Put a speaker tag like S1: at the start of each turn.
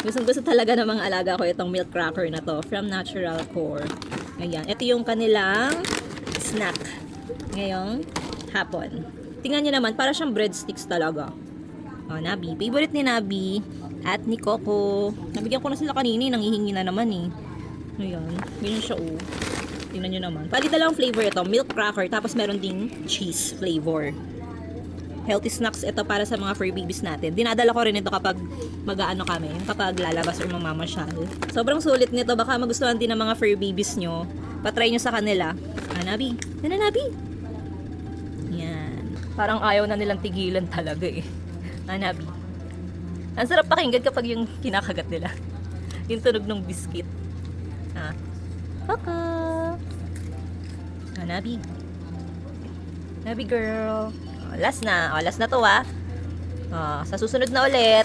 S1: Gustong gusto talaga ng mga alaga ko itong milk cracker na to from Natural Core. Ayan. Ito yung kanilang snack ngayong hapon. Tingnan nyo naman, para siyang breadsticks talaga. Oh, Nabi. Favorite ni Nabi at ni Coco. Nabigyan ko na sila kanina, nangihingi na naman eh. Ayan. Ganyan siya oh. Tingnan nyo naman. Bali dalawang flavor ito. Milk cracker, tapos meron ding cheese flavor. Healthy snacks ito para sa mga fur babies natin. Dinadala ko rin ito kapag mag-aano kami, kapag lalabas or mamamasyal. Sobrang sulit nito. Baka magustuhan din ng mga fur babies nyo. Patry nyo sa kanila. Nabi. Nabi. Yan. Parang ayaw na nilang tigilan talaga eh. Nabi. Ang sarap pakinggan kapag yung kinakagat nila. Yung tunog ng biscuit. Coco. Nabi. Nabi girl. Last na. Last na to sa susunod na ulit.